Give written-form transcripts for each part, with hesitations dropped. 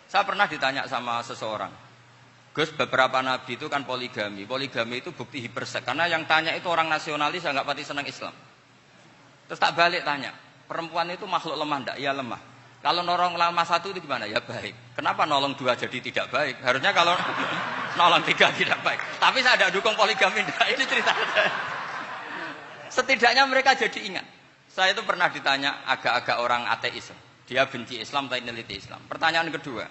Saya pernah ditanya sama seseorang, Gus, beberapa nabi itu kan poligami. Poligami itu bukti hiperseks. Karena yang tanya itu orang nasionalis, saya nggak pati senang Islam. Terus tak balik tanya, perempuan itu makhluk lemah enggak? Ya lemah. Kalau nolong lama satu itu gimana? Ya baik. Kenapa nolong dua jadi tidak baik? Harusnya kalau nolong tiga tidak baik. Tapi saya tidak dukung poligami. Enggak. Ini cerita saya. Setidaknya mereka jadi ingat. Saya itu pernah ditanya agak-agak orang ateis. Dia benci Islam tapi neliti Islam. Pertanyaan kedua,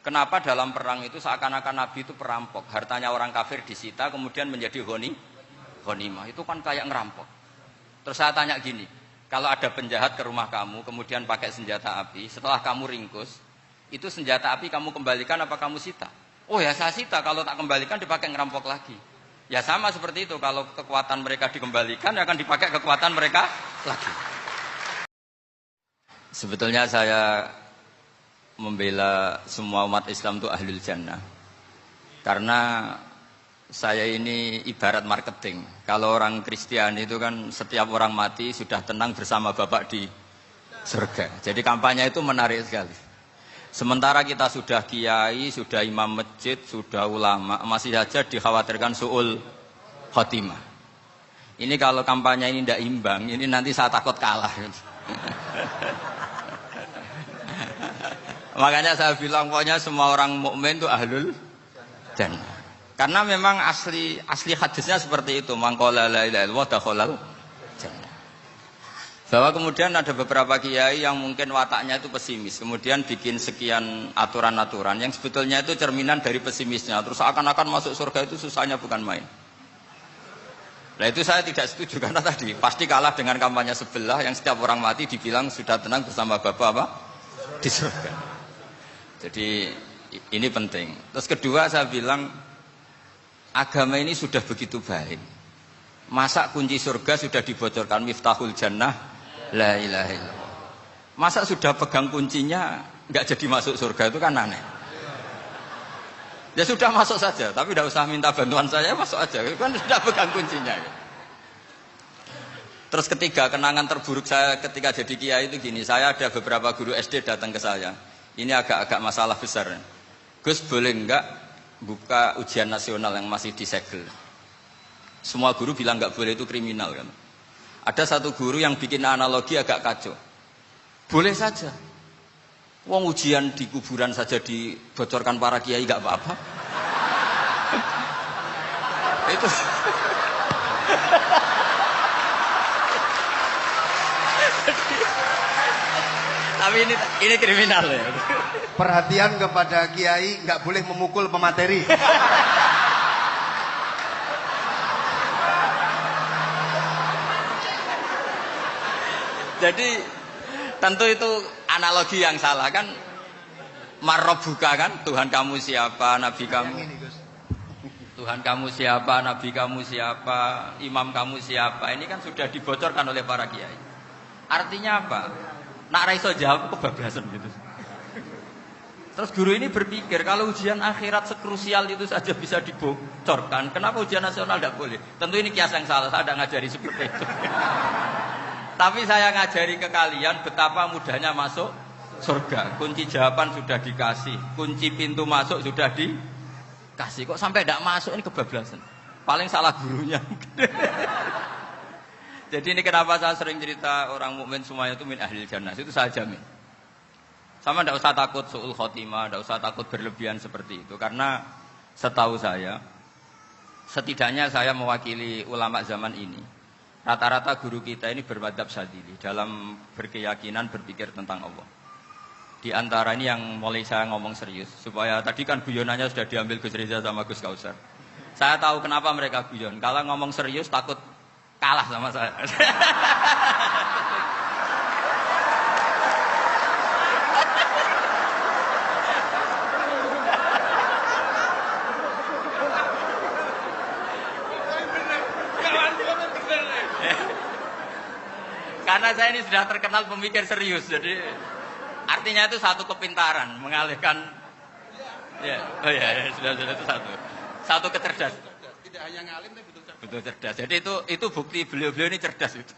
kenapa dalam perang itu seakan-akan Nabi itu perampok? Hartanya orang kafir disita kemudian menjadi ghanimah. Itu kan kayak ngerampok. Terus saya tanya gini, kalau ada penjahat ke rumah kamu, kemudian pakai senjata api, setelah kamu ringkus, itu senjata api kamu kembalikan apa kamu sita? Oh ya saya sita, kalau tak kembalikan dipakai ngerampok lagi. Ya sama seperti itu, kalau kekuatan mereka dikembalikan, akan dipakai kekuatan mereka lagi. Sebetulnya saya membela semua umat Islam itu ahlul jannah. Karena saya ini ibarat marketing. Kalau orang Kristiani itu kan setiap orang mati sudah tenang bersama Bapak di surga. Jadi kampanye itu menarik sekali. Sementara kita sudah kiai, sudah imam masjid, sudah ulama, masih saja dikhawatirkan su'ul khotimah. Ini kalau kampanye ini tidak imbang, ini nanti saya takut kalah. Makanya saya bilang pokoknya semua orang mukmin itu ahlul jannah. Karena memang asli hadisnya seperti itu, mangqala la ilaha illallah dakhalal jannah. Bahwa kemudian ada beberapa kiai yang mungkin wataknya itu pesimis, kemudian bikin sekian aturan-aturan yang sebetulnya itu cerminan dari pesimisnya. Terus akan-akan masuk surga itu susahnya bukan main. Nah itu saya tidak setuju karena tadi pasti kalah dengan kampanye sebelah yang setiap orang mati dibilang sudah tenang bersama Bapak apa? Di surga. Jadi ini penting. Terus kedua saya bilang agama ini sudah begitu baik. Masa kunci surga sudah dibocorkan miftahul jannah la ilaha illallah. Masa sudah pegang kuncinya nggak jadi masuk surga itu kan aneh. Ya sudah masuk saja, tapi tidak usah minta bantuan saya, masuk aja. Kan sudah pegang kuncinya. Terus ketiga, kenangan terburuk saya ketika jadi kiai itu gini, saya ada beberapa guru SD datang ke saya. Ini agak-agak masalah besar. Gus boleh enggak buka ujian nasional yang masih disegel? Semua guru bilang enggak boleh, itu kriminal kan. Ada satu guru yang bikin analogi agak kacau. Boleh saja. Wong ujian di kuburan saja dibocorkan para kiai enggak apa-apa. Itu tapi ini kriminal ya. Perhatian kepada kiai, nggak boleh memukul pemateri. Jadi tentu itu analogi yang salah kan. Marrobuka kan, Tuhan kamu siapa, nabi kamu. Tuhan kamu siapa, nabi kamu siapa, imam kamu siapa. Ini kan sudah dibocorkan oleh para kiai. Artinya apa? Nak raiso jawab kebablasan gitu. Terus guru ini berpikir kalau ujian akhirat sekrusial itu saja bisa dibocorkan, kenapa ujian nasional tidak boleh? Tentu ini kias yang salah, saya tidak ngajari seperti itu. Tapi saya ngajari ke kalian betapa mudahnya masuk surga. Kunci jawaban sudah dikasih, kunci pintu masuk sudah dikasih. Kok sampai tidak masuk, ini kebablasan. Paling salah gurunya. Jadi ini kenapa saya sering cerita orang mukmin semuanya itu min ahlil jannah. Itu saya jamin. Sama tidak usah takut su'ul khotimah, tidak usah takut berlebihan seperti itu. Karena setahu saya, setidaknya saya mewakili ulama zaman ini. Rata-rata guru kita ini bermadzhab Syadzili dalam berkeyakinan berpikir tentang Allah. Di antara ini yang mulai saya ngomong serius, supaya tadi kan guyonannya sudah diambil Gus Reza sama Gus Kausar. Saya tahu kenapa mereka guyon. Kalau ngomong serius takut kalah sama saya. Karena saya ini sudah terkenal pemikir serius, jadi artinya itu satu kepintaran mengalihkan. Ya, oh ya, sudah itu satu kecerdasan. Tidak hanya ngalim tapi betul cerdas. Jadi itu bukti beliau-beliau ini cerdas itu.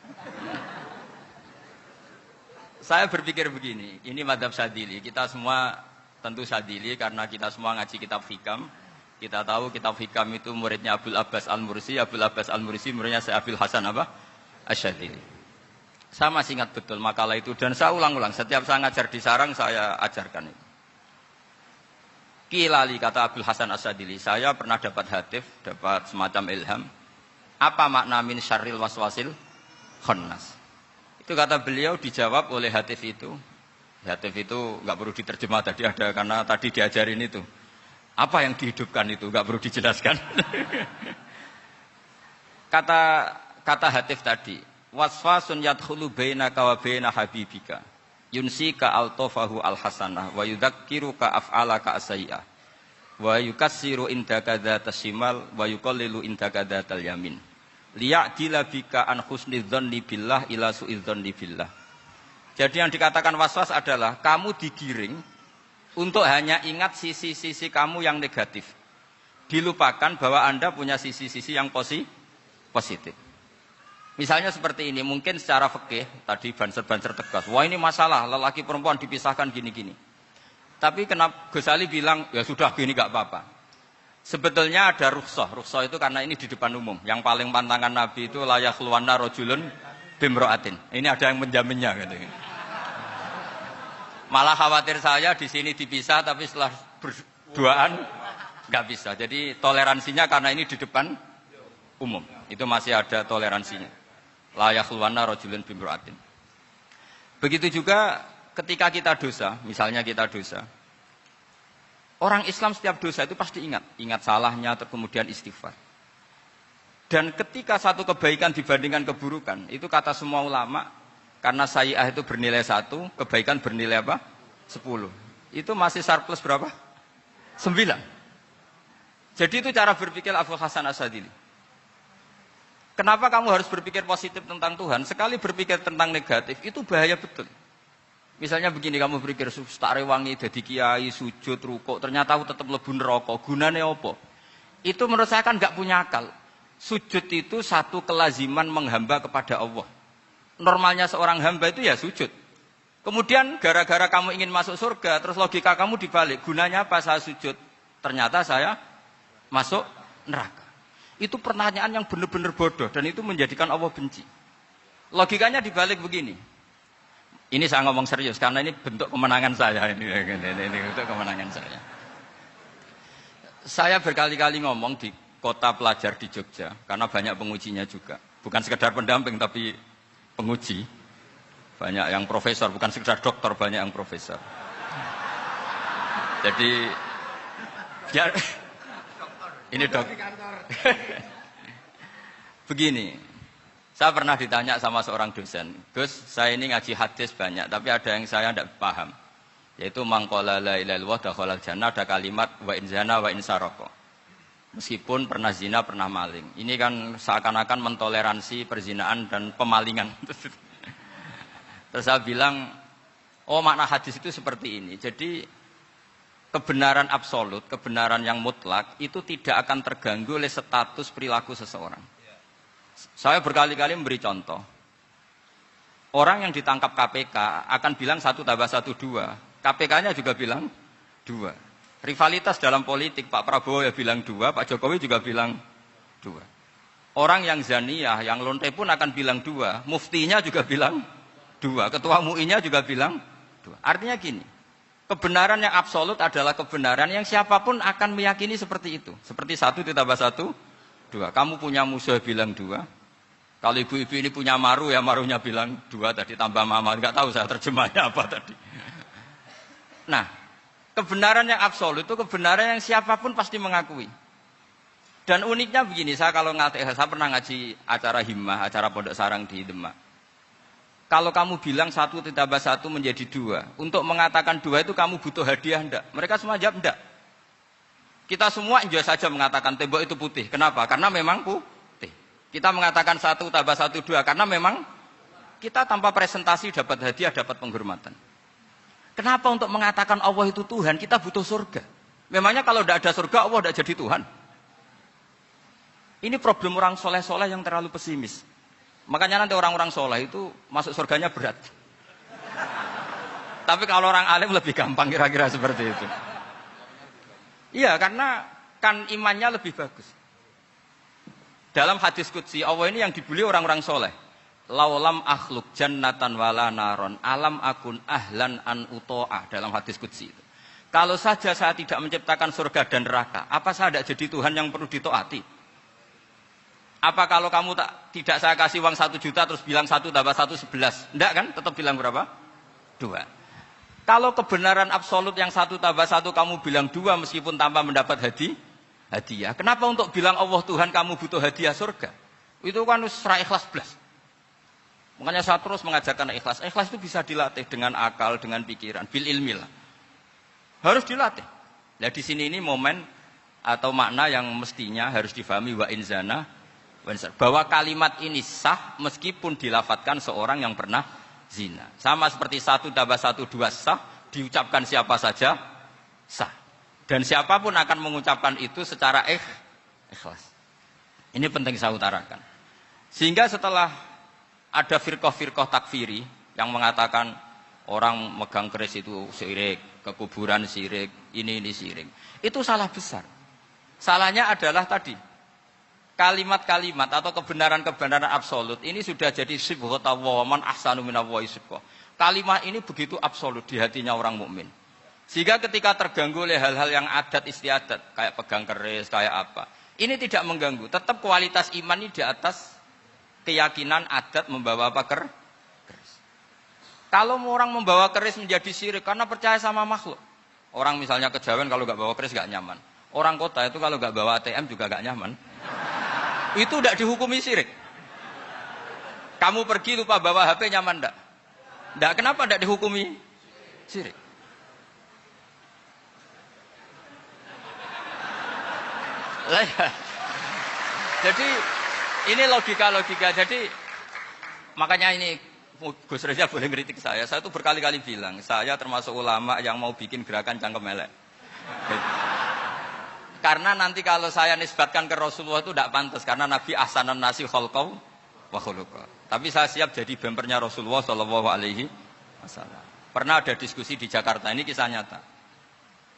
Saya berpikir begini, ini madzhab Syadzili, kita semua Tentu Syadzili karena kita semua ngaji kitab hikam. Kita tahu kitab hikam itu muridnya Abul Abbas Al-Mursi. Abul Abbas Al-Mursi muridnya Syekh Abil Hasan apa? Asy-Syadzili. Saya masih ingat betul makalah itu dan saya ulang-ulang. Setiap saya ngajar di sarang saya ajarkan itu. Kilali kata Abul Hasan Asy-Syadzili, saya pernah dapat hatif, dapat semacam ilham. Apa makna min syarril waswasil khannas? Itu kata beliau dijawab oleh hatif itu. Hatif itu nggak perlu diterjemah tadi ada karena tadi diajarin itu. Apa yang dihidupkan itu nggak perlu dijelaskan. kata hatif tadi, waswasun yadkhulu bainaka wa baina habibika. Yunsika altofahu alhasanah wa yudzakiruka af'alaka asai'ah. Wa yukassiru indaka dzatas shimal wa yuqallilu indaka dzatal yamin. Liya'dila bika an husni dzanni billah ila su'i dzanni billah. Jadi yang dikatakan waswas adalah kamu digiring untuk hanya ingat sisi-sisi kamu yang negatif. Dilupakan bahwa Anda punya sisi-sisi yang positif. Misalnya seperti ini, mungkin secara fikih tadi banser-banser tegas. Wah ini masalah, lelaki perempuan dipisahkan gini-gini. Tapi kenapa Gus Ali bilang ya sudah gini gak apa-apa. Sebetulnya ada rukhsah. Rukhsah itu karena ini di depan umum. Yang paling pantangan Nabi itu layak luwanna rojulun bimro'atin. Ini ada yang menjaminnya gitu. Malah khawatir saya di sini dipisah tapi setelah berduaan nggak bisa. Jadi toleransinya karena ini di depan umum. Itu masih ada toleransinya. Layak luwanna rojulun bimro'atin. Begitu juga ketika kita dosa, misalnya kita dosa. Orang Islam setiap dosa itu pasti ingat salahnya, kemudian istighfar. Dan ketika satu kebaikan dibandingkan keburukan, itu kata semua ulama, karena sayyi'ah itu bernilai 1, kebaikan bernilai apa? 10. Itu masih surplus berapa? 9. Jadi itu cara berpikir Abul Hasan Asy-Syadzili. Kenapa kamu harus berpikir positif tentang Tuhan? Sekali berpikir tentang negatif, itu bahaya betul. Misalnya begini, kamu berpikir tak rewangi jadi kiai, sujud, rukuk, ternyata aku tetap mlebu neraka. Gunane apa? Itu menurut saya kan nggak punya akal. Sujud itu satu kelaziman menghamba kepada Allah. Normalnya seorang hamba itu ya sujud. Kemudian gara-gara kamu ingin masuk surga, terus logika kamu dibalik. Gunanya apa saya sujud? Ternyata saya masuk neraka. Itu pertanyaan yang benar-benar bodoh dan itu menjadikan Allah benci. Logikanya dibalik begini. Ini saya ngomong serius karena ini bentuk kemenangan saya ini bentuk kemenangan saya. Saya berkali-kali ngomong di kota pelajar di Jogja karena banyak pengujinya juga. Bukan sekedar pendamping tapi penguji. Banyak yang profesor, bukan sekedar dokter, banyak yang profesor. Jadi biar ini dok. Begini. Saya pernah ditanya sama seorang dosen, Gus, saya ini ngaji hadis banyak, tapi ada yang saya tidak paham. Yaitu mangqala la ilaha illallah dakhalal jannah, ada kalimat wa in zana wa in sarqa. Meskipun pernah zina, pernah maling. Ini kan seakan-akan mentoleransi perzinaan dan pemalingan. Terus saya bilang, oh makna hadis itu seperti ini. Jadi kebenaran absolut, kebenaran yang mutlak itu tidak akan terganggu oleh status perilaku seseorang. Saya berkali-kali memberi contoh. Orang yang ditangkap KPK akan bilang 1 + 1 2. KPK-nya juga bilang 2. Rivalitas dalam politik, Pak Prabowo ya bilang 2, Pak Jokowi juga bilang 2. Orang yang zaniyah, yang lonte pun akan bilang 2. Muftinya juga bilang 2. Ketua MUI-nya juga bilang 2. Artinya gini, kebenaran yang absolut adalah kebenaran yang siapapun akan meyakini seperti itu. Seperti 1 + 1 2. Kamu punya musuh bilang 2. Kalau ibu-ibu ini punya maru ya marunya bilang 2 tadi tambah mama. Enggak tahu saya terjemahnya apa tadi. Nah, kebenaran yang absolut itu kebenaran yang siapapun pasti mengakui. Dan uniknya begini, saya pernah ngaji acara himmah, acara pondok sarang di Demak. Kalau kamu bilang 1 + 1 menjadi 2, untuk mengatakan 2 itu kamu butuh hadiah enggak? Mereka semua jawab enggak. Kita semua juga saja mengatakan tembok itu putih. Kenapa? Karena memang putih. Kita mengatakan 1 + 1 2 karena memang kita tanpa presentasi dapat hadiah, dapat penghormatan. Kenapa untuk mengatakan Allah itu Tuhan kita butuh surga? Memangnya kalau tidak ada surga Allah tidak jadi Tuhan? Ini problem orang soleh-soleh yang terlalu pesimis. Makanya nanti orang-orang soleh itu masuk surganya berat. Tapi kalau orang alim lebih gampang kira-kira seperti itu. Iya, karena kan imannya lebih bagus. Dalam hadis qudsi, Allah ini yang dibuli orang-orang soleh. Laulam akhluk jannatan wala naron alam akun ahlan an uto'ah. Dalam hadis qudsi itu. Kalau saja saya tidak menciptakan surga dan neraka, apa saya tidak jadi Tuhan yang perlu ditaati? Apa kalau kamu tidak saya kasih uang 1 juta terus bilang 1 tambah 1 11? Enggak kan? Tetap bilang berapa? 2. Kalau kebenaran absolut yang 1 tambah 1 kamu bilang 2 meskipun tanpa mendapat hadiah. Kenapa untuk bilang Allah Tuhan kamu butuh hadiah surga? Itu kan serah ikhlas belas. Makanya saya terus mengajarkan ikhlas. Ikhlas itu bisa dilatih dengan akal, dengan pikiran, bil ilmi lah. Harus dilatih. Nah di sini ini momen atau makna yang mestinya harus difahami wa inzana bahwa kalimat ini sah meskipun dilafatkan seorang yang pernah zina. Sama seperti 1 tambah 1 2 sah, diucapkan siapa saja sah. Dan siapapun akan mengucapkan itu secara ikhlas. Ini penting saya utarakan. Sehingga setelah ada firqah-firqah takfiri yang mengatakan orang megang keris itu syirik, ke kuburan syirik, ini syirik. Itu salah besar. Salahnya adalah tadi kalimat-kalimat atau kebenaran-kebenaran absolut ini sudah jadi sibghatullah man ahsanu minallahi sibghah. Kalimat ini begitu absolut di hatinya orang mukmin. Sehingga ketika terganggu oleh hal-hal yang adat istiadat, kayak pegang keris, kayak apa, ini tidak mengganggu. Tetap kualitas iman ini di atas keyakinan adat membawa apa keris. Kalau orang membawa keris menjadi syirik karena percaya sama makhluk. Orang misalnya kejawen kalau nggak bawa keris nggak nyaman. Orang kota itu kalau nggak bawa ATM juga nggak nyaman. Itu tidak dihukumi syirik. Kamu pergi lupa bawa HP nyaman enggak? Enggak, kenapa tidak dihukumi syirik? Jadi ini logika-logika. Jadi makanya ini Gus Reza boleh ngeritik saya. Saya tuh berkali-kali bilang, saya termasuk ulama yang mau bikin gerakan cangkem elek. Karena nanti kalau saya nisbatkan ke Rasulullah itu tidak pantas. Karena Nabi ahsanan nasi khalqau wa khuluqa. Tapi saya siap jadi bempernya Rasulullah Shallallahu Alaihi Wasallam. Pernah ada diskusi di Jakarta, ini kisah nyata.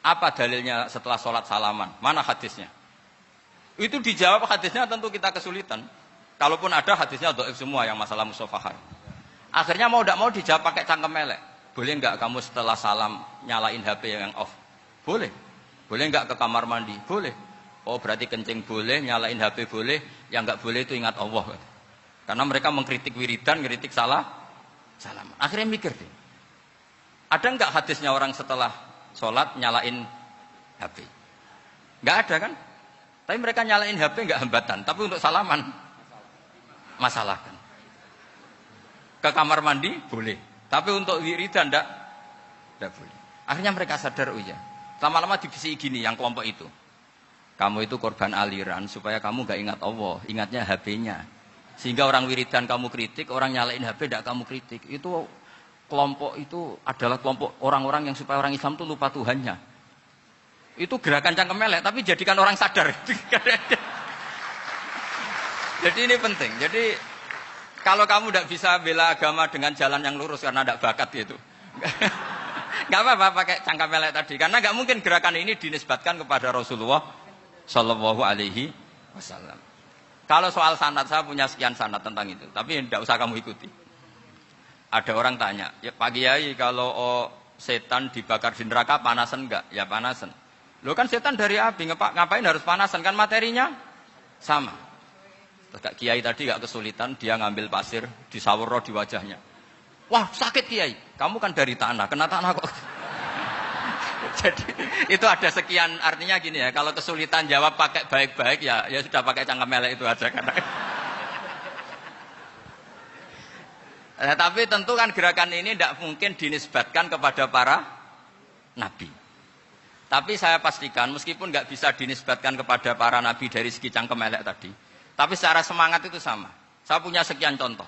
Apa dalilnya setelah sholat salaman? Mana hadisnya? Itu dijawab hadisnya tentu kita kesulitan. Kalaupun ada hadisnya dhaif semua yang masalah musafahah. Akhirnya mau tidak mau dijawab pakai cangkem elek. Boleh enggak kamu setelah salam nyalain HP yang off? Boleh. Boleh enggak ke kamar mandi? Boleh. Oh berarti kencing boleh, nyalain HP boleh, yang enggak boleh itu ingat Allah. Karena mereka mengkritik wiridan, ngeritik salam. Akhirnya mikir deh. Ada enggak hadisnya orang setelah sholat nyalain HP? Enggak ada kan? Tapi mereka nyalain HP enggak hambatan, tapi untuk salaman masalahkan. Ke kamar mandi boleh, tapi untuk wiridan enggak boleh. Akhirnya mereka sadar, oh iya. Lama-lama dibisi gini yang kelompok itu. Kamu itu korban aliran supaya kamu gak ingat Allah, ingatnya HP-nya. Sehingga orang wiridan kamu kritik, orang nyalain HP tidak kamu kritik. Itu kelompok itu adalah kelompok orang-orang yang supaya orang Islam itu lupa Tuhannya. Itu gerakan cangkem elek, tapi jadikan orang sadar. Jadi ini penting. Jadi kalau kamu tidak bisa bela agama dengan jalan yang lurus karena tidak bakat gitu. Gak apa-apa pakai cangkem elek tadi, karena gak mungkin gerakan ini dinisbatkan kepada Rasulullah Shallallahu Alaihi Wasallam. Kalau soal sanad, saya punya sekian sanad tentang itu, tapi tidak usah kamu ikuti. Ada orang tanya, ya Pak Kiai kalau setan dibakar di neraka panasan enggak? Ya panasan. Lo kan setan dari api, ngapain harus panasan? Kan materinya sama. Terus Kiai tadi gak kesulitan, dia ngambil pasir, disawur di wajahnya. Wah sakit Kiai, kamu kan dari tanah, kena tanah kok. Jadi itu ada sekian, artinya gini ya, kalau kesulitan jawab pakai baik-baik ya sudah pakai cangkem elek itu aja karena. Tapi tentu kan gerakan ini tidak mungkin dinisbatkan kepada para nabi. Tapi saya pastikan meskipun nggak bisa dinisbatkan kepada para nabi dari segi cangkem elek tadi, tapi secara semangat itu sama. Saya punya sekian contoh.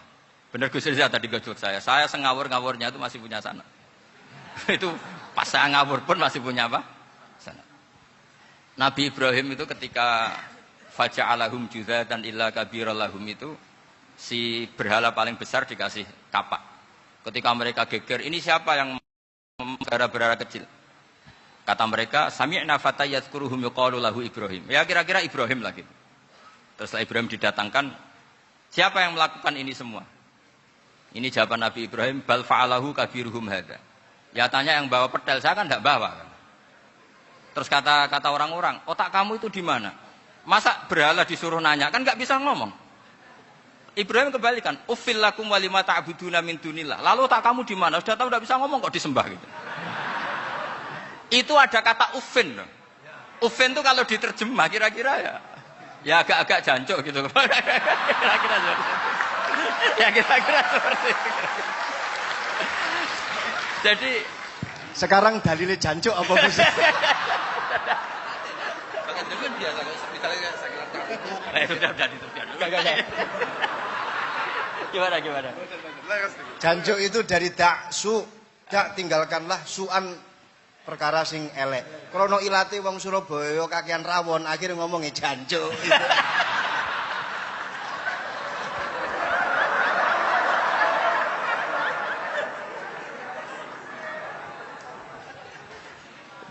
Benar Gus Reza tadi gojok saya sengawur-ngawurnya itu masih punya sanad. Itu pas saya ngawur pun masih punya apa? Sanad. Nabi Ibrahim itu ketika faja'alahum juzatan illa kabirallahum itu si berhala paling besar dikasih kapak. Ketika mereka geger, ini siapa yang berara kecil. Kata mereka, sami'na fata yadhkuruhum yuqalu lahu Ibrahim. Ya kira-kira Ibrahim lah gitu. Terus setelah Ibrahim didatangkan, siapa yang melakukan ini semua? Ini jawaban Nabi Ibrahim, bal fa'alahu kabiruhum hadza. Ya tanya yang bawa pedal, saya kan enggak bawa. Terus kata orang-orang, otak kamu itu di mana? Masa berhala disuruh nanya, kan enggak bisa ngomong. Ibrahim kembalikan, uffil lakum wa lima ta'buduna min dunillah. Lalu otak kamu di mana? Sudah tahu enggak bisa ngomong kok disembah gitu. Itu ada kata uffin. Uffin itu kalau diterjemah kira-kira ya agak-agak jancuk gitu. Kira-kira ya kira-kira seperti itu. Jadi sekarang dalilnya jancuk apa Gus? Gimana? Jancuk itu dari daksu, dak tinggalkanlah suan perkara sing elek. Krono ilate wong Surabaya kakean rawon, akhirnya ngomongnya jancuk.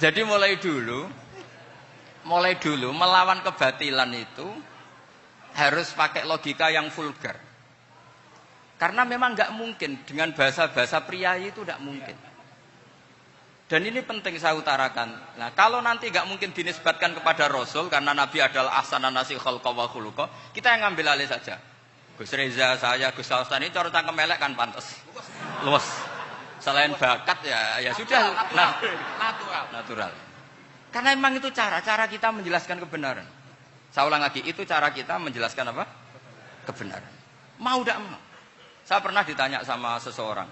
Jadi mulai dulu melawan kebatilan itu harus pakai logika yang vulgar. Karena memang nggak mungkin dengan bahasa-bahasa priayi itu nggak mungkin. Dan ini penting saya utarakan. Nah, kalau nanti nggak mungkin dinisbatkan kepada Rasul karena Nabi adalah ahsanan nasi khalqa wa khuluqa, kita yang ngambil alih saja. Gus Reza, saya, Gus Alsani, cara cangkem elek kan pantas. Luas. Selain bakat ya sudah natural. Karena memang itu cara kita menjelaskan kebenaran. Saya ulang lagi, itu cara kita menjelaskan apa? Kebenaran. Mau tidak mau. Saya pernah ditanya sama seseorang,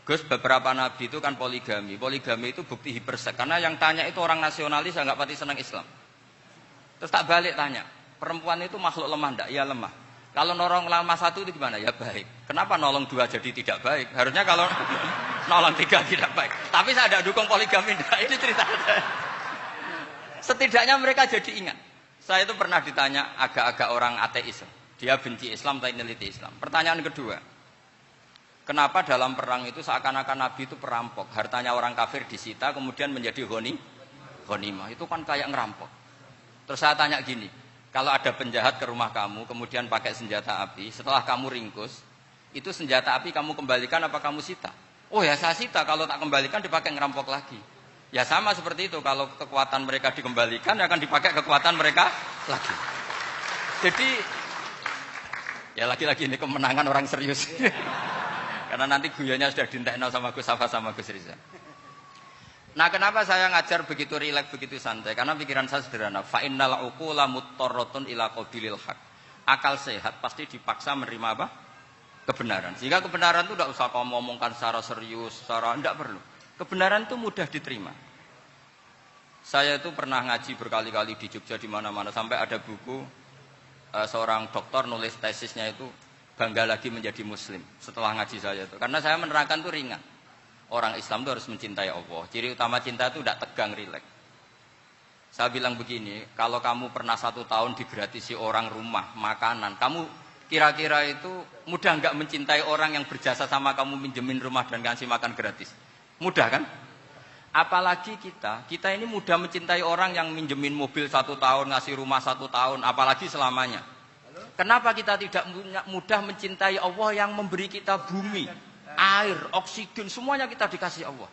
Gus, beberapa nabi itu kan poligami. Poligami itu bukti hipersek. Karena yang tanya itu orang nasionalis, nggak pati senang Islam. Terus tak balik tanya, perempuan itu makhluk lemah enggak? Ya lemah. Kalau nolong lama satu itu gimana? Ya baik. Kenapa nolong dua jadi tidak baik? Harusnya kalau nolong tiga tidak baik. Tapi saya tidak dukung poligami. Nah, ini cerita. Setidaknya mereka jadi ingat. Saya itu pernah ditanya agak-agak orang ateis. Dia benci Islam tapi neliti Islam. Pertanyaan kedua. Kenapa dalam perang itu seakan-akan Nabi itu perampok? Hartanya orang kafir disita kemudian menjadi ghanimah. Itu kan kayak ngerampok. Terus saya tanya gini. Kalau ada penjahat ke rumah kamu, kemudian pakai senjata api, setelah kamu ringkus, itu senjata api kamu kembalikan apa kamu sita? Oh ya saya sita, kalau tak kembalikan dipakai ngerampok lagi. Ya sama seperti itu, kalau kekuatan mereka dikembalikan, akan dipakai kekuatan mereka lagi. Jadi, ya lagi-lagi ini kemenangan orang serius. Karena nanti guyanya sudah dintekno sama Gus Safa sama Gus Riza. Nah, kenapa saya ngajar begitu rileks, begitu santai? Karena pikiran saya sederhana. Fa innal uqula muttarratun ila qabilil haq. Akal sehat pasti dipaksa menerima apa? Kebenaran. Sehingga kebenaran itu tidak usah kamu ngomongkan secara serius, tidak perlu. Kebenaran itu mudah diterima. Saya itu pernah ngaji berkali-kali di Jogja di mana-mana sampai ada buku seorang dokter nulis tesisnya itu bangga lagi menjadi muslim setelah ngaji saya itu. Karena saya menerangkan itu ringan. Orang Islam itu harus mencintai Allah. Ciri utama cinta itu tidak tegang, rileks. Saya bilang begini, kalau kamu pernah 1 tahun digratisi orang rumah, makanan, kamu kira-kira itu mudah nggak mencintai orang yang berjasa sama kamu minjemin rumah dan ngasih makan gratis? Mudah kan? Apalagi kita ini mudah mencintai orang yang minjemin mobil 1 tahun, ngasih rumah 1 tahun, apalagi selamanya. Kenapa kita tidak mudah mencintai Allah yang memberi kita bumi, air, oksigen, semuanya kita dikasih Allah.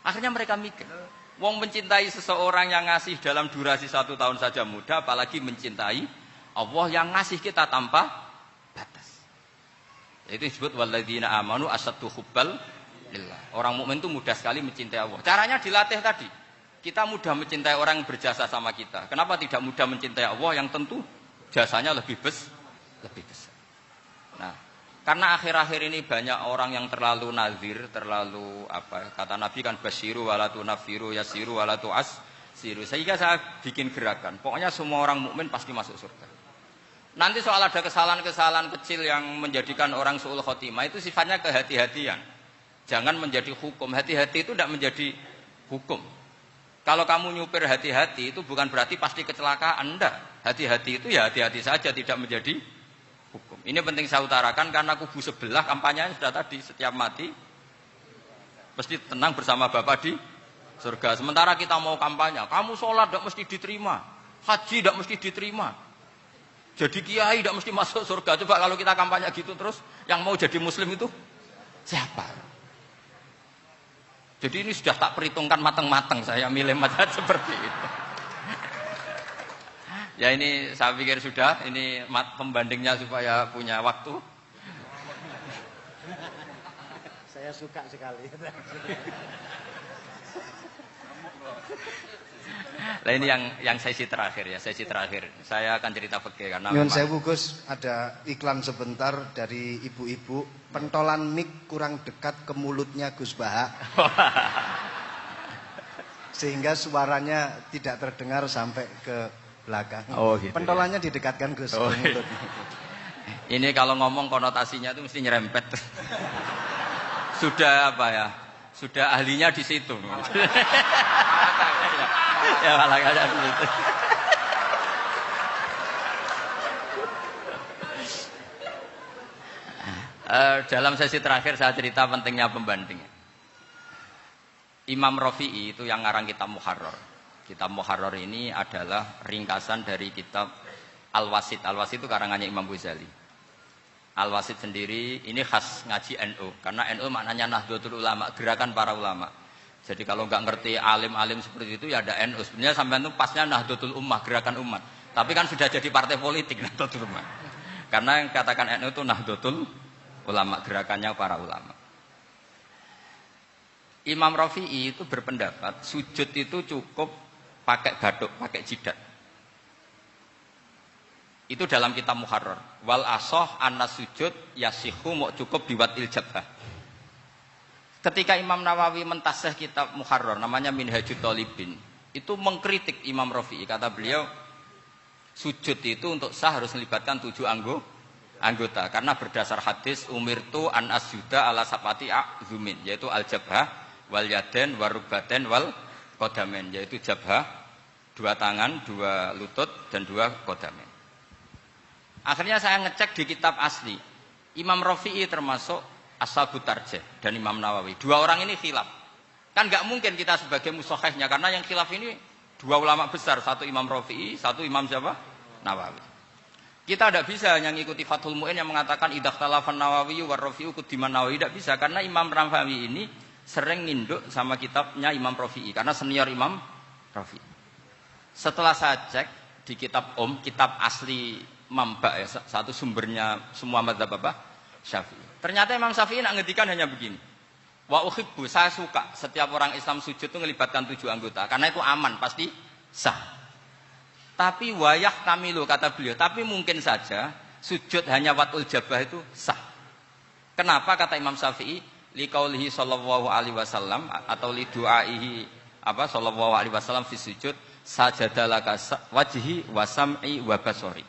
Akhirnya mereka mikir, wong mencintai seseorang yang ngasih dalam durasi 1 tahun saja mudah, apalagi mencintai Allah yang ngasih kita tanpa batas. Itu disebut walladzina amanu asaddu hubbal lillah. Orang mukmin itu mudah sekali mencintai Allah. Caranya dilatih tadi. Kita mudah mencintai orang yang berjasa sama kita. Kenapa tidak mudah mencintai Allah yang tentu jasanya lebih besar? Nah, karena akhir-akhir ini banyak orang yang terlalu nazir, terlalu kata Nabi kan basyiru walatu nafiru yasiru walatu asiru. Sehingga saya bikin gerakan. Pokoknya semua orang mukmin pasti masuk surga. Nanti soal ada kesalahan-kesalahan kecil yang menjadikan orang su'ul khotimah itu sifatnya kehati-hatian. Jangan menjadi hukum. Hati-hati itu tidak menjadi hukum. Kalau kamu nyupir hati-hati itu bukan berarti pasti kecelakaan. Enggak. Hati-hati itu ya hati-hati saja, tidak menjadi hukum. Ini penting saya utarakan karena kubu sebelah kampanyenya sudah tadi, setiap mati Mesti tenang bersama Bapak di surga. Sementara kita mau kampanye, kamu sholat tidak mesti diterima, haji tidak mesti diterima, jadi kiai tidak mesti masuk surga. Coba kalau kita kampanye gitu terus, yang mau jadi muslim itu siapa? Jadi ini sudah tak perhitungkan matang-matang saya milih mazhab seperti itu. Ya ini saya pikir sudah, ini pembandingnya supaya punya waktu. Saya suka sekali. Nah ini yang sesi terakhir ya, sesi terakhir. Saya akan cerita fikih karena Nyun sewu Gus, ada iklan sebentar dari ibu-ibu, pentolan mic kurang dekat ke mulutnya Gus Baha. Sehingga suaranya tidak terdengar sampai ke belakang. Oh, gitu, pentolannya didekatkan Gus ke mulut. Ini kalau ngomong konotasinya itu mesti nyerempet. Sudah apa ya? Sudah ahlinya di situ. Ya malah ada di situ. Dalam sesi terakhir saya cerita pentingnya pembanding. Imam Rafi'i itu yang ngarang kitab Muharrar. Kitab Muharrar ini adalah ringkasan dari kitab Al-Wasit. Al-Wasit itu karangannya Imam Ghazali. Al-Wasit sendiri ini khas ngaji NU, karena NU maknanya Nahdlatul Ulama, gerakan para ulama. Jadi kalau nggak ngerti alim-alim seperti itu ya ada NU. Sebenarnya sampai itu pasnya Nahdlatul Ummah, gerakan umat. Tapi kan sudah jadi partai politik Nahdlatul Ummah. Karena yang katakan NU itu Nahdlatul Ulama, gerakannya para ulama. Imam Rafi'i itu berpendapat sujud itu cukup pakai batuk, pakai jidat. Itu dalam kitab Muharrar. Wal asoh anna sujud yasihu mau cukup biwatil jabhah. Ketika Imam Nawawi mentasih kitab Muharrar namanya Minhajut Thalibin, itu mengkritik Imam Rafi'i. Kata beliau, sujud itu untuk sah harus melibatkan 7 anggota. Karena berdasar hadis umirtu an asjuda ala sapati a'zumin, yaitu al jabhah wal yaden warubaten wal qadamen, yaitu jabhah 2 tangan, 2 lutut dan 2 qadamen. Akhirnya saya ngecek di kitab asli. Imam Rafi'i termasuk Ashabut Tarjih dan Imam Nawawi. 2 orang ini khilaf. Kan nggak mungkin kita sebagai mushahihnya, karena yang khilaf ini 2 ulama besar, satu Imam Rafi'i, satu Imam siapa? Nawawi. Kita tidak bisa hanya ngikuti Fathul Mu'in yang mengatakan idza ikhtalafan Nawawi war Rafi'u qudiman Nawawi, tidak bisa, karena Imam Nawawi ini sering nginduk sama kitabnya Imam Rafi'i karena senior Imam Rafi'i. Setelah saya cek di kitab kitab asli Mamba ya, satu sumbernya semua mazhab apa? Syafi'i. Ternyata Imam Syafi'i nak ngedikan hanya begini. Wa uhibbu, saya suka setiap orang Islam sujud itu melibatkan 7 anggota karena itu aman, pasti sah. Tapi wayah tamilu kata beliau, tapi mungkin saja sujud hanya watul jabah itu sah. Kenapa kata Imam Syafi'i? Liqaulihi sallallahu alaihi wasallam atau li du'aihi apa sallallahu alaihi wasallam fi sujud sajadalaka wajhi wa sam'i wa basari.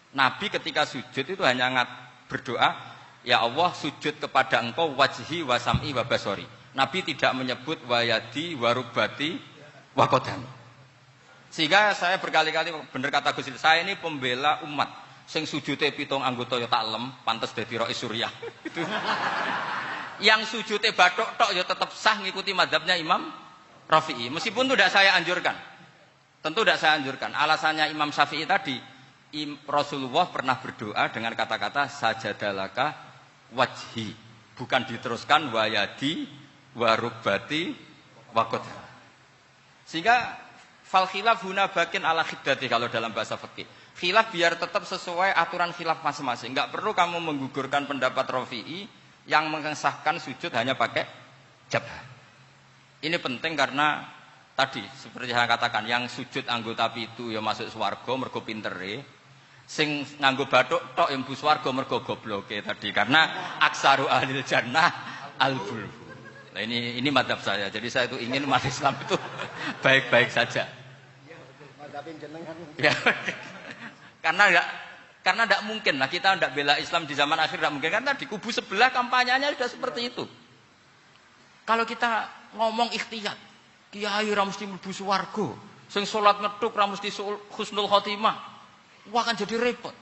Nabi ketika sujud itu hanya berdoa, ya Allah sujud kepada engkau wajhi wa sam'i wa basari. Nabi tidak menyebut wayadi warubati wa qadami. Sehingga saya berkali-kali bener kata Gus, saya ini pembela umat. Sing sujude 7 anggota ya tak lem, pantes dadi Rais Suriah. Itu. Yang sujudnya batuk tok ya tetap sah ngikuti mazhabnya Imam Rafi'i. Meskipun itu tidak saya anjurkan. Tentu tidak saya anjurkan. Alasannya Imam Syafi'i tadi, Rasulullah pernah berdoa dengan kata-kata sajadalaka wajhi, bukan diteruskan wayadi warubati wakot. Sehingga fal khilaf huna bakin ala khiddati kalau dalam bahasa fikih. Khilaf biar tetap sesuai aturan khilaf masing-masing. Enggak perlu kamu menggugurkan pendapat Rafi'i yang mengesahkan sujud hanya pakai jabah. Ini penting karena tadi seperti saya katakan, yang sujud anggota pitu ya masuk swarga mergo pintere. Sing nganggo bathuk tok yang bu swarga mergo gobloke tadi, karena aksaru ahlil jannah al-bulbu. Nah ini mazhab saya. Jadi saya itu ingin umat Islam itu baik-baik saja. Ya. Karena tidak mungkin lah kita tidak bela Islam di zaman akhir, tidak mungkin, karena di kubu sebelah kampanyenya sudah seperti itu. Kalau kita ngomong ikhtiyat, kiai ra mesti mlebu swarga, sing salat ngethuk ra mesti husnul khotimah. Wah, akan jadi repot.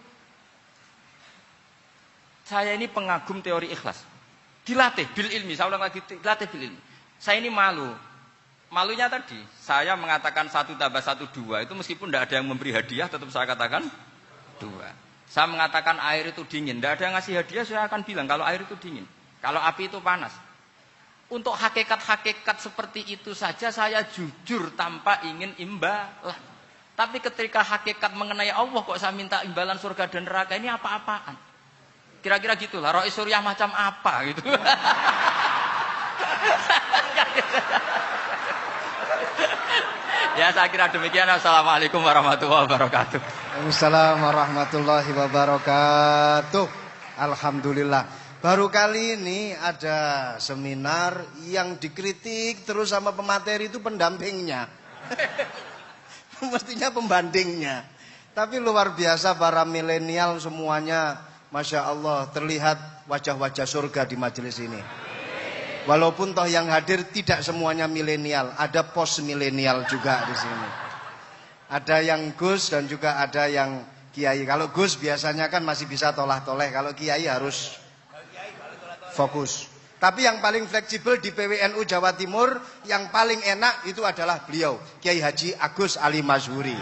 Saya ini pengagum teori ikhlas. Dilatih bil ilmi, saya ulang lagi, dilatih bil ilmi. Saya ini malu. Malunya tadi, saya mengatakan 1 tambah 1 2 itu meskipun tidak ada yang memberi hadiah, tetap saya katakan 2. Saya mengatakan air itu dingin, tidak ada yang ngasih hadiah, saya akan bilang kalau air itu dingin, kalau api itu panas. Untuk hakikat-hakikat seperti itu saja saya jujur tanpa ingin imbalan. Tapi ketika hakikat mengenai Allah kok saya minta imbalan surga dan neraka, ini apa-apaan? Kira-kira gitulah, Rois Suriah macam apa gitu. Ya saya kira demikian. Assalamualaikum warahmatullahi wabarakatuh. Waalaikumsalam warahmatullahi wabarakatuh. Alhamdulillah. Baru kali ini ada seminar yang dikritik terus sama pemateri itu pendampingnya. Mestinya pembandingnya. Tapi luar biasa para milenial semuanya, Masya Allah, terlihat wajah-wajah surga di majelis ini. Walaupun toh yang hadir tidak semuanya milenial, ada post milenial juga di sini. Ada yang Gus dan juga ada yang Kiai. Kalau Gus biasanya kan masih bisa tolah-toleh, kalau Kiai harus fokus. Tapi yang paling fleksibel di PWNU Jawa Timur, yang paling enak itu adalah beliau, Kiai Haji Agus Ali Mazhuri.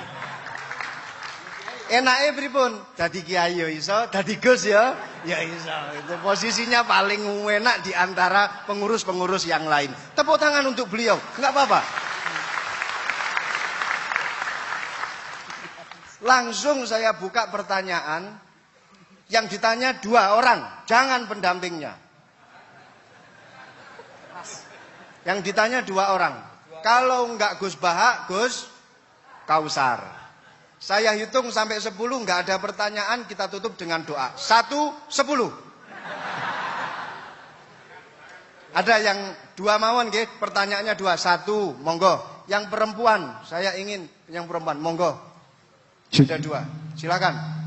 Enake pripun? Dadi kiai ya iso, dadi Gus ya iso. Itu posisinya paling enak di antara pengurus-pengurus yang lain. Tepuk tangan untuk beliau, enggak apa-apa. Langsung saya buka pertanyaan. Yang ditanya 2 orang, jangan pendampingnya. Yang ditanya 2 orang. Kalau enggak Gus Baha, Gus Kausar. Saya hitung sampai 10, nggak ada pertanyaan, kita tutup dengan doa. 1, 10. Ada yang 2 mawon nggih, pertanyaannya 2. 1, monggo. Yang perempuan, saya ingin yang perempuan, monggo. Sudah 2. Silakan.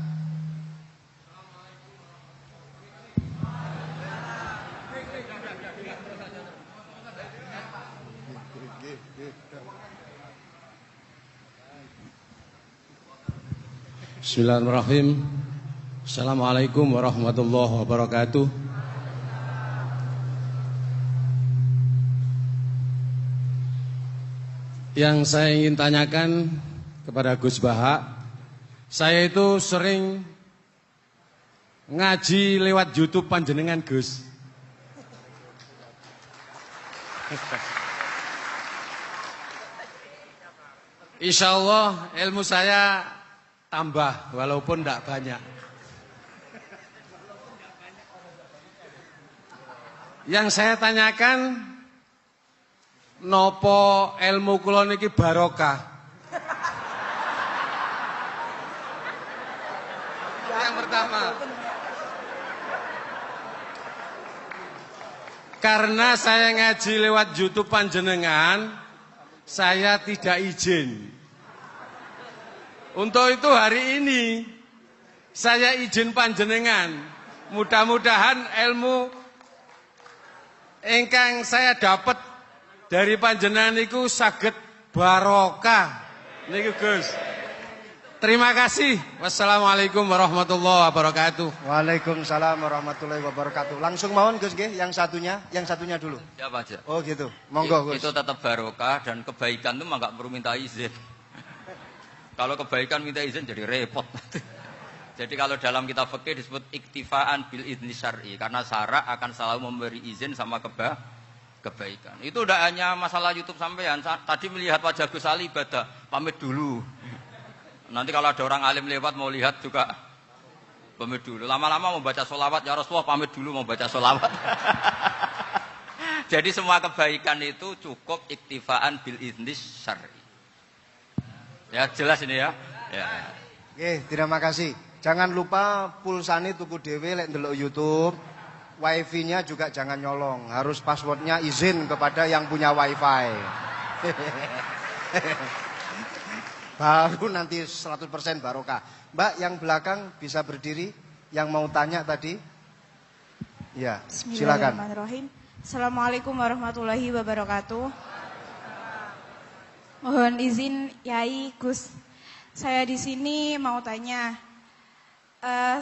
Bismillahirrahmanirrahim. Assalamualaikum warahmatullahi wabarakatuh. Yang saya ingin tanyakan kepada Gus Baha, saya itu sering ngaji lewat YouTube panjenengan Gus. Insya Allah ilmu saya tambah walaupun tidak banyak. Yang saya tanyakan, nopo ilmu kula niki barokah? Yang pertama, karena saya ngaji lewat YouTube panjenengan, saya tidak izin. Untuk itu hari ini saya izin panjenengan, mudah-mudahan ilmu ingkang saya dapat dari panjenengan niku saged barokah niku Gus. Terima kasih. Wassalamualaikum warahmatullahi wabarakatuh. Waalaikumsalam warahmatullahi wabarakatuh. Langsung mawon Gus nggih, yang satunya dulu. Siapa aja? Oh gitu. Monggo Gus. Itu tetap barokah dan kebaikan itu mah enggak perlu minta izin. Kalau kebaikan minta izin jadi repot. Jadi kalau dalam kitab fikih disebut iktifaan bil idzni syar'i, karena syara akan selalu memberi izin sama kebaikan. Itu udah hanya masalah YouTube sampean. Tadi melihat wajah Gus Ali ibadah, pamit dulu. Nanti kalau ada orang alim lewat mau lihat juga pamit dulu. Lama-lama mau baca sholawat, ya Rasulullah pamit dulu mau baca sholawat. Jadi semua kebaikan itu cukup iktifaan bil idzni syar'i. Ya jelas ini ya. Oke, terima kasih. Jangan lupa pulsane tuku dhewe lek ndelok YouTube. Wifi-nya juga jangan nyolong. Harus passwordnya izin kepada yang punya wifi. Baru nanti 100% barokah. Mbak yang belakang bisa berdiri. Yang mau tanya tadi. Ya, silakan. Bismillahirrahmanirrahim. Assalamualaikum warahmatullahi wabarakatuh. Mohon izin Yai Gus, saya di sini mau tanya,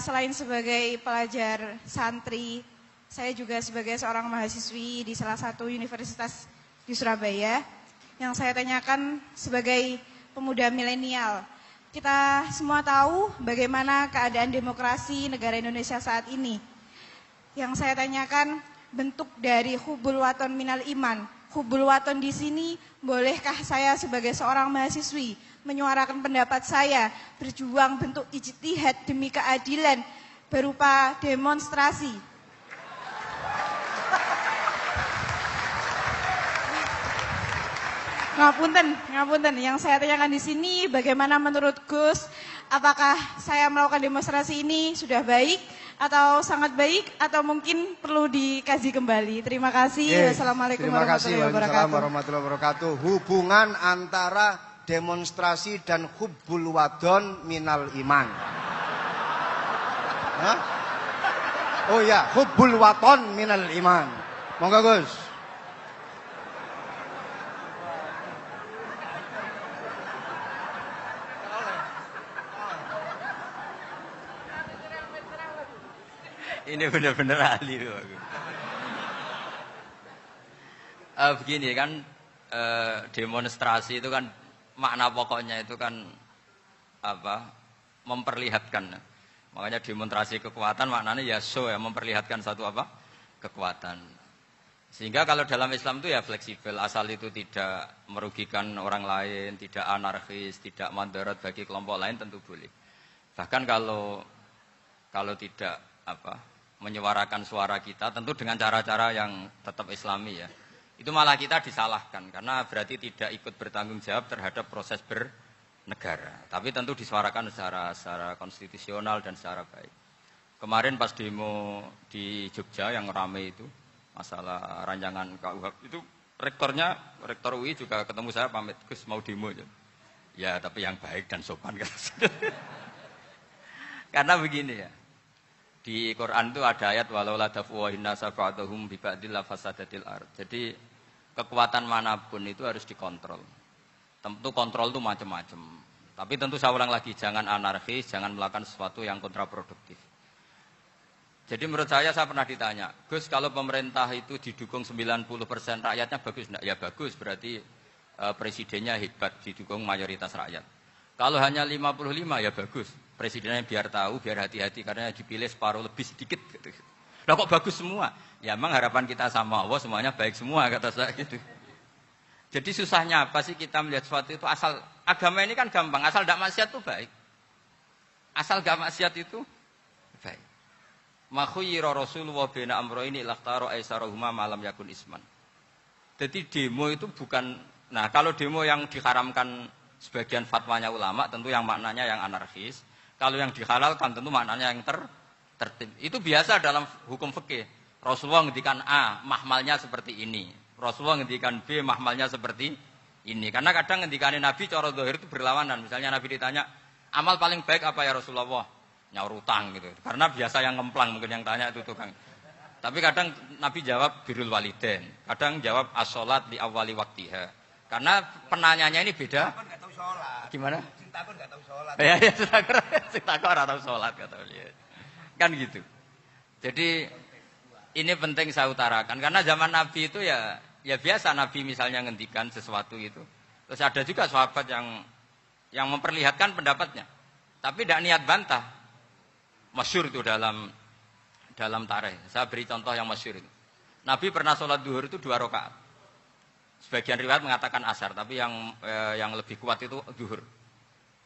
selain sebagai pelajar santri, saya juga sebagai seorang mahasiswi di salah satu universitas di Surabaya. Yang saya tanyakan sebagai pemuda milenial. Kita semua tahu bagaimana keadaan demokrasi negara Indonesia saat ini. Yang saya tanyakan bentuk dari hubbul waton minal iman. Hubbul waton di sini, bolehkah saya sebagai seorang mahasiswi menyuarakan pendapat saya, berjuang bentuk ijtihad demi keadilan berupa demonstrasi. Ngapunten. Yang saya tanyakan di sini, bagaimana menurut Gus, apakah saya melakukan demonstrasi ini sudah baik atau sangat baik atau mungkin perlu dikaji kembali? Terima kasih. Wassalamualaikum warahmatullahi wabarakatuh. Hubungan antara demonstrasi dan hubbul wadon minal iman. Hah? Oh ya, hubbul waton minal iman. Monggo Gus. Ini benar-benar ahli loh aku. Begini kan, demonstrasi itu kan makna pokoknya itu kan apa? Memperlihatkan. Makanya demonstrasi kekuatan maknanya ya show ya, memperlihatkan satu apa? Kekuatan. Sehingga kalau dalam Islam itu ya fleksibel, asal itu tidak merugikan orang lain, tidak anarkis, tidak mandorot bagi kelompok lain tentu boleh. Bahkan kalau tidak apa? Menyuarakan suara kita tentu dengan cara-cara yang tetap islami ya. Itu malah kita disalahkan karena berarti tidak ikut bertanggung jawab terhadap proses bernegara. Tapi tentu disuarakan secara konstitusional dan secara baik. Kemarin pas demo di Jogja yang ramai itu masalah rancangan KUH itu rektor UI juga ketemu saya pamit Gus mau demo aja. Ya tapi yang baik dan sopan kan. Karena begini ya. Di Quran itu ada ayat walau la dafuwahinna safa'atuhum bi ba'dil fasadatil ard. Jadi kekuatan manapun itu harus dikontrol. Tentu kontrol itu macam-macam. Tapi tentu saya ulang lagi jangan anarkis, jangan melakukan sesuatu yang kontraproduktif. Jadi menurut saya pernah ditanya, Gus kalau pemerintah itu didukung 90% rakyatnya bagus enggak? Ya bagus, berarti presidennya hebat didukung mayoritas rakyat. Kalau hanya 55 ya bagus. Presidennya biar tahu, biar hati-hati karena dipilih separuh lebih sedikit. Lah kok bagus semua? Ya emang harapan kita sama Allah semuanya baik semua kata saya gitu. Jadi susahnya apa sih kita melihat sesuatu itu asal agama ini kan gampang, asal tidak maksiat itu baik. Asal tidak maksiat itu baik. Makhuyira Rasulullah bina amroini ilakhtaro aisarohuma malam yakun isman. Jadi demo itu bukan, nah kalau demo yang diharamkan sebagian fatwanya ulama tentu yang maknanya yang anarkis. Kalau yang dihalalkan tentu maknanya yang tertib. Itu biasa dalam hukum fikih. Rasulullah ngendikan A, mahmalnya seperti ini. Rasulullah ngendikan B, mahmalnya seperti ini. Karena kadang ngendikanin Nabi cara zahir itu berlawanan. Misalnya Nabi ditanya, amal paling baik apa ya Rasulullah? Nyaur utang gitu. Karena biasa yang ngemplang mungkin yang tanya itu tukang. Tapi kadang Nabi jawab birrul walidain. Kadang jawab as-sholat di awali waktiha. Karena penanyanya ini beda. Gimana? Takut nggak tahu sholat. Ya, takut nggak tahu sholat nggak tahu lihat. Kan gitu. Jadi ini penting saya utarakan karena zaman Nabi itu ya biasa Nabi misalnya ngendikan sesuatu itu. Terus ada juga sahabat yang memperlihatkan pendapatnya. Tapi tidak niat bantah. Masyhur itu dalam tarikh. Saya beri contoh yang masyhur itu. Nabi pernah sholat duhur itu 2 rakaat. Sebagian riwayat mengatakan asar, tapi yang lebih kuat itu duhur.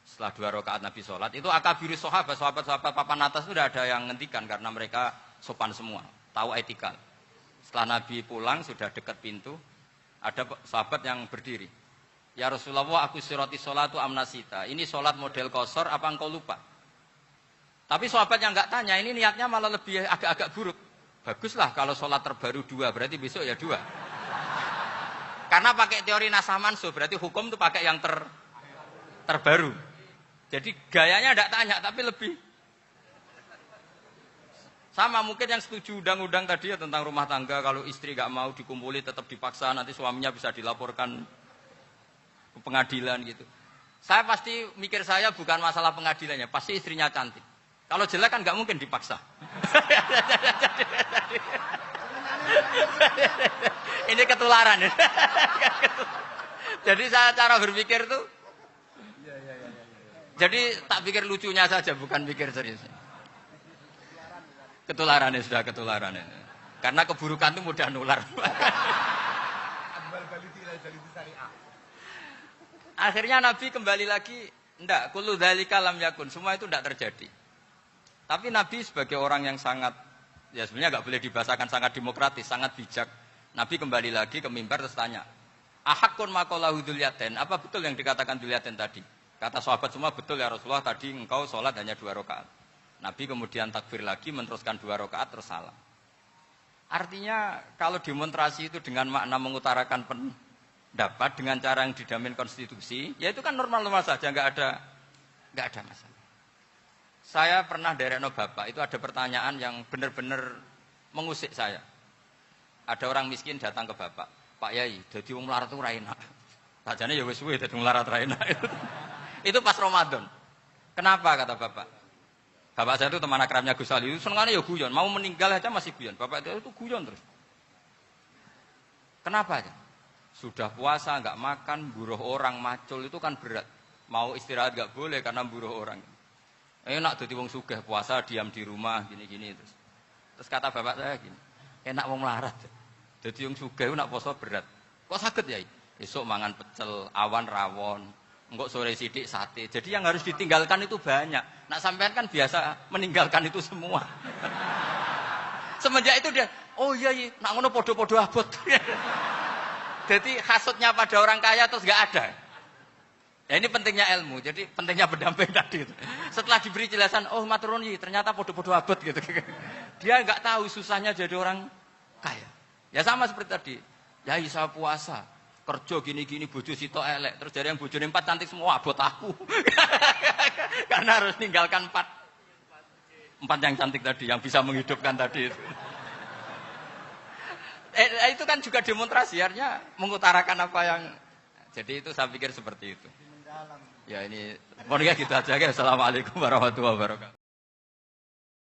Setelah 2 rakaat Nabi sholat, itu akabiru sahabat papan atas itu sudah ada yang ngendikan karena mereka sopan semua, tahu etika. Setelah Nabi pulang sudah dekat pintu, ada sahabat yang berdiri. Ya Rasulullah, aku siroti sholatu amnasita. Ini sholat model kosor, apa engkau lupa? Tapi sahabat yang nggak tanya, ini niatnya malah lebih agak-agak buruk. Baguslah kalau sholat terbaru 2, berarti besok ya 2. Karena pakai teori nasah mansuh, berarti hukum itu pakai yang terbaru. Jadi gayanya tidak tanya, tapi lebih sama mungkin yang setuju undang-undang tadi ya tentang rumah tangga. Kalau istri nggak mau dikumpuli tetap dipaksa, nanti suaminya bisa dilaporkan ke pengadilan gitu. Saya pasti mikir saya bukan masalah pengadilannya, pasti istrinya cantik. Kalau jelek kan nggak mungkin dipaksa. Ini ketularan. Jadi saya cara berpikir tuh. Jadi tak pikir lucunya saja, bukan pikir serius. Ketularan ya sudah ketularan ya. Karena keburukan itu mudah nular. Akhirnya Nabi kembali lagi, enggak, kullu dzalika lam yakun, semua itu enggak terjadi. Tapi Nabi sebagai orang yang sangat, ya sebenarnya enggak boleh dibahasakan sangat demokratis, sangat bijak. Nabi kembali lagi ke mimbar terus tanya, ahakun maqalahu dzulyaten, apa betul yang dikatakan dzulyaten tadi? Kata sahabat semua, betul ya Rasulullah, tadi engkau sholat hanya 2 rakaat. Nabi kemudian takbir lagi, meneruskan 2 rakaat terus salam. Artinya kalau demonstrasi itu dengan makna mengutarakan pendapat dengan cara yang dijamin konstitusi, ya itu kan normal-normal saja, nggak ada masalah. Saya pernah derekno bapak, itu ada pertanyaan yang benar-benar mengusik saya. Ada orang miskin datang ke bapak, Pak Yai, jadi wong melarat itu ra enak. Sajane ya wis suwe dadi wong melarat ra enak. Itu pas Ramadan. Kenapa kata bapak? Bapak saya itu teman akrabnya Gus Ali, itu senengannya ya guyon, mau meninggal aja masih guyon. Bapak itu guyon terus. Kenapa ya? Sudah puasa nggak makan, buruh orang macul itu kan berat. Mau istirahat nggak boleh karena buruh orang. Enak jadi wong sugih puasa diam di rumah gini-gini terus. Terus kata bapak saya gini, enak wong melarat. Jadi wong sugih nak puasa berat. Kok sakit ya? Besok mangan pecel, awan rawon. Enggak sore sidik sate. Jadi yang harus ditinggalkan itu banyak. Nak sampean kan biasa meninggalkan itu semua. Semenjak itu dia, oh iya, nak ngono podo-podo abot. Jadi hasutnya pada orang kaya terus nggak ada. Ya ini pentingnya ilmu. Jadi pentingnya berdamping tadi. Setelah diberi jelasan, oh maturun ternyata podo-podo abot gitu. Dia nggak tahu susahnya jadi orang kaya. Ya sama seperti tadi. Ya saya puasa. Kerja gini-gini bojo sitok elek terus dari yang bojone 4 cantik semua abot aku. Karena harus ninggalkan 4 yang cantik tadi yang bisa menghidupkan tadi itu. Itu kan juga demonstrasi artinya mengutarakan apa yang jadi itu saya pikir seperti itu. Ya ini pokoknya gitu aja ya. Assalamualaikum warahmatullahi wabarakatuh.